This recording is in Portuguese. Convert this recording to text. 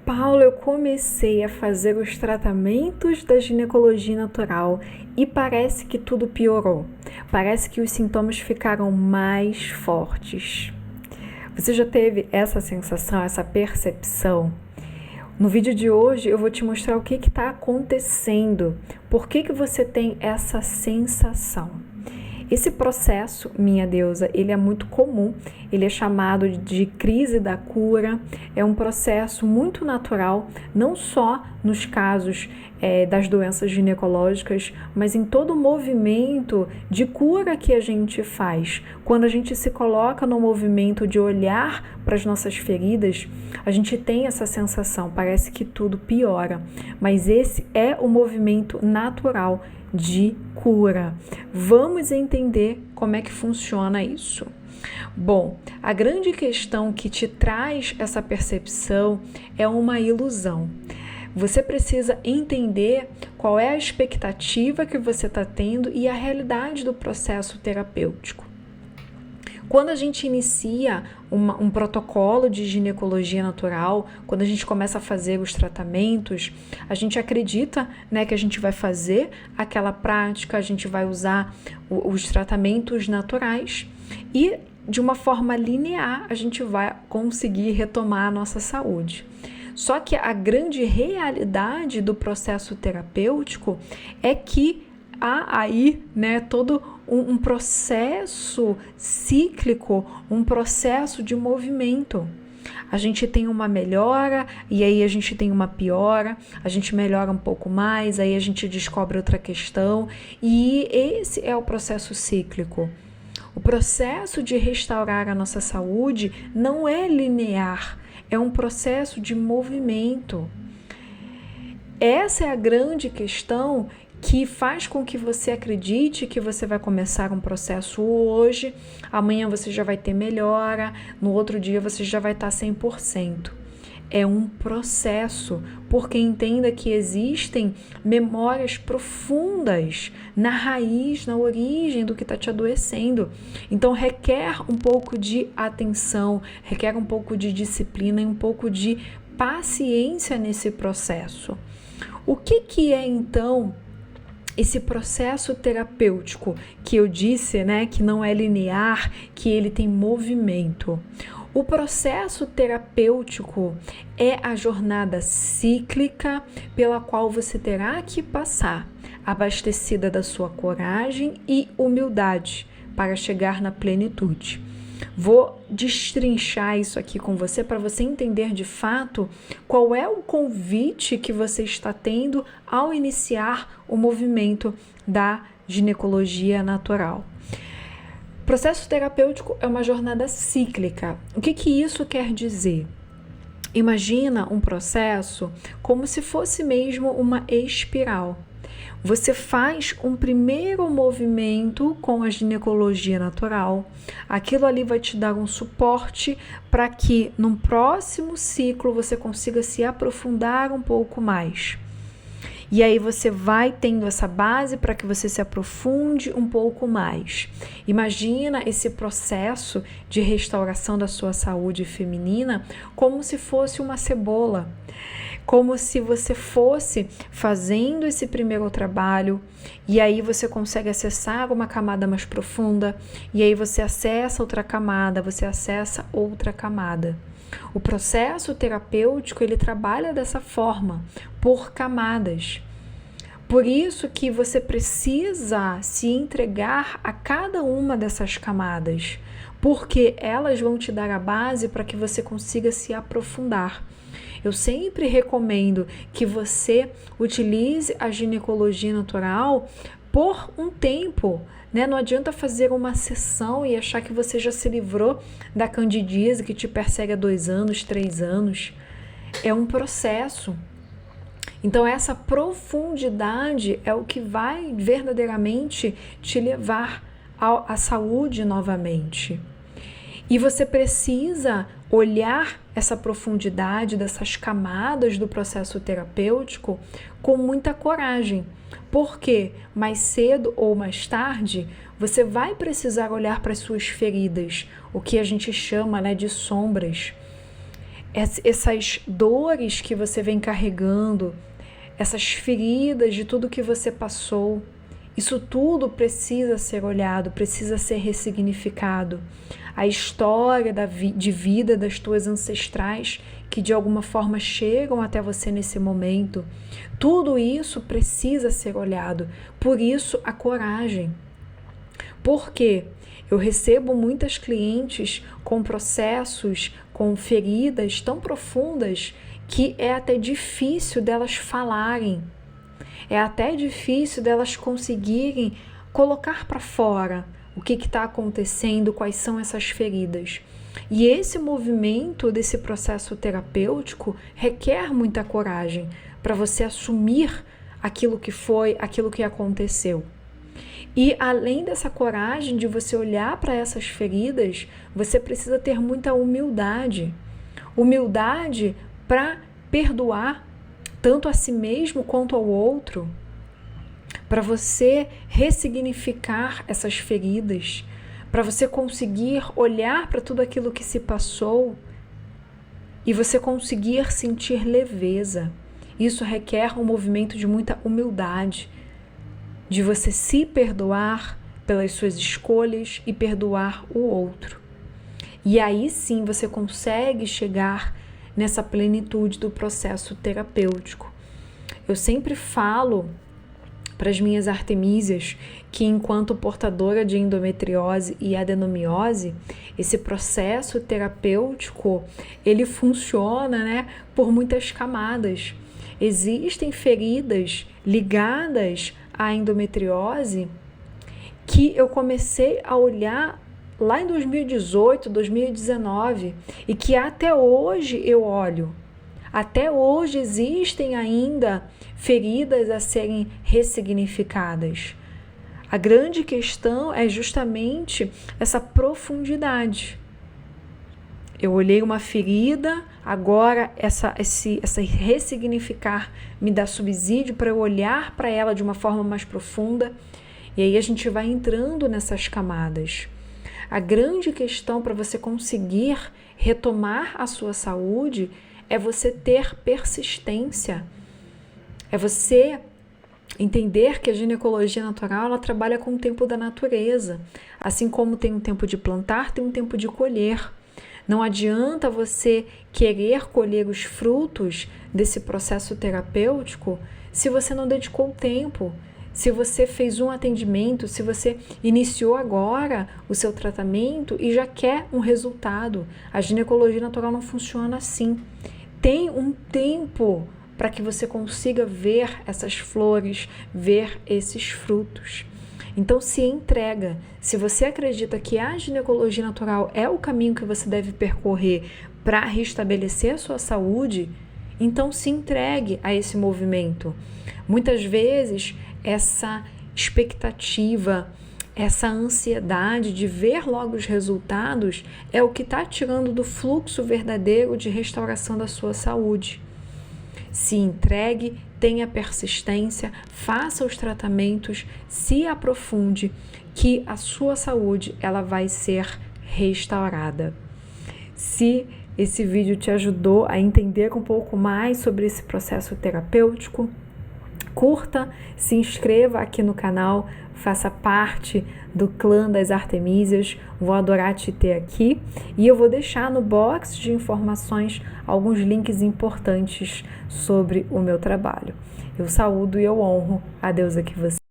Paula, eu comecei a fazer os tratamentos da ginecologia natural e parece que tudo piorou. Parece que os sintomas ficaram mais fortes. Você já teve essa sensação, essa percepção? No vídeo de hoje eu vou te mostrar o que está acontecendo, por que você tem essa sensação. Esse processo, minha deusa, ele é muito comum, ele é chamado de crise da cura, é um processo muito natural, não só nos casos das doenças ginecológicas, mas em todo o movimento de cura que a gente faz. Quando a gente se coloca no movimento de olhar para as nossas feridas, a gente tem essa sensação, parece que tudo piora, mas esse é o movimento natural de cura. Vamos entender como é que funciona isso. Bom, a grande questão que te traz essa percepção é uma ilusão. Você precisa entender qual é a expectativa que você está tendo e a realidade do processo terapêutico. Quando a gente inicia um protocolo de ginecologia natural, quando a gente começa a fazer os tratamentos, a gente acredita, que a gente vai fazer aquela prática, a gente vai usar os tratamentos naturais e de uma forma linear a gente vai conseguir retomar a nossa saúde. Só que a grande realidade do processo terapêutico é que há aí, todo um processo cíclico, um processo de movimento. A gente tem uma melhora e aí a gente tem uma piora, a gente melhora um pouco mais, aí a gente descobre outra questão e esse é o processo cíclico. O processo de restaurar a nossa saúde não é linear, é um processo de movimento. Essa é a grande questão que faz com que você acredite que você vai começar um processo hoje, amanhã você já vai ter melhora, no outro dia você já vai estar 100%. É um processo, porque entenda que existem memórias profundas na raiz, na origem do que está te adoecendo. Então requer um pouco de atenção, requer um pouco de disciplina e um pouco de paciência nesse processo. O que é então esse processo terapêutico que eu disse, que não é linear, que ele tem movimento? O processo terapêutico é a jornada cíclica pela qual você terá que passar, abastecida da sua coragem e humildade para chegar na plenitude. Vou destrinchar isso aqui com você para você entender de fato qual é o convite que você está tendo ao iniciar o movimento da ginecologia natural. O processo terapêutico é uma jornada cíclica. O que isso quer dizer? Imagina um processo como se fosse mesmo uma espiral. Você faz um primeiro movimento com a ginecologia natural, aquilo ali vai te dar um suporte para que num próximo ciclo você consiga se aprofundar um pouco mais. E aí você vai tendo essa base para que você se aprofunde um pouco mais. Imagina esse processo de restauração da sua saúde feminina como se fosse uma cebola. Como se você fosse fazendo esse primeiro trabalho e aí você consegue acessar uma camada mais profunda e aí você acessa outra camada, você acessa outra camada. O processo terapêutico, ele trabalha dessa forma, por camadas. Por isso que você precisa se entregar a cada uma dessas camadas, porque elas vão te dar a base para que você consiga se aprofundar. Eu sempre recomendo que você utilize a ginecologia natural por um tempo, Não adianta fazer uma sessão e achar que você já se livrou da candidíase que te persegue há 2 anos, 3 anos. É um processo. Então, essa profundidade é o que vai verdadeiramente te levar à saúde novamente. E você precisa olhar essa profundidade dessas camadas do processo terapêutico com muita coragem, porque mais cedo ou mais tarde você vai precisar olhar para as suas feridas, o que a gente chama de sombras. essas dores que você vem carregando, essas feridas de tudo que você passou, isso tudo precisa ser olhado, precisa ser ressignificado. A história de vida das tuas ancestrais que de alguma forma chegam até você nesse momento, tudo isso precisa ser olhado. Por isso a coragem. Por quê? Eu recebo muitas clientes com processos, com feridas tão profundas que é até difícil delas falarem. É até difícil delas conseguirem colocar para fora o que está acontecendo, quais são essas feridas. E esse movimento desse processo terapêutico requer muita coragem para você assumir aquilo que foi, aquilo que aconteceu. E além dessa coragem de você olhar para essas feridas, você precisa ter muita humildade. Humildade para perdoar tanto a si mesmo quanto ao outro, para você ressignificar essas feridas, para você conseguir olhar para tudo aquilo que se passou e você conseguir sentir leveza. Isso requer um movimento de muita humildade, de você se perdoar pelas suas escolhas e perdoar o outro. E aí sim você consegue chegar nessa plenitude do processo terapêutico. Eu sempre falo para as minhas artemísias que enquanto portadora de endometriose e adenomiose, esse processo terapêutico, ele funciona, por muitas camadas. Existem feridas ligadas à endometriose que eu comecei a olhar lá em 2018, 2019, e que até hoje eu olho. Até hoje existem ainda feridas a serem ressignificadas. A grande questão é justamente essa profundidade. Eu olhei uma ferida, agora esse ressignificar me dá subsídio para eu olhar para ela de uma forma mais profunda, e aí a gente vai entrando nessas camadas. A grande questão para você conseguir retomar a sua saúde é você ter persistência, é você entender que a ginecologia natural ela trabalha com o tempo da natureza, assim como tem um tempo de plantar, tem um tempo de colher. Não adianta você querer colher os frutos desse processo terapêutico se você não dedicou tempo. Se você fez um atendimento, se você iniciou agora o seu tratamento e já quer um resultado. A ginecologia natural não funciona assim. Tem um tempo para que você consiga ver essas flores, ver esses frutos. Então se entrega. Se você acredita que a ginecologia natural é o caminho que você deve percorrer para restabelecer a sua saúde, então se entregue a esse movimento. Muitas vezes essa expectativa, essa ansiedade de ver logo os resultados é o que está tirando do fluxo verdadeiro de restauração da sua saúde. Se entregue, tenha persistência, faça os tratamentos, se aprofunde, que a sua saúde ela vai ser restaurada. Se esse vídeo te ajudou a entender um pouco mais sobre esse processo terapêutico, curta, se inscreva aqui no canal, faça parte do clã das Artemísias, vou adorar te ter aqui e eu vou deixar no box de informações alguns links importantes sobre o meu trabalho. Eu saúdo e eu honro a deusa que você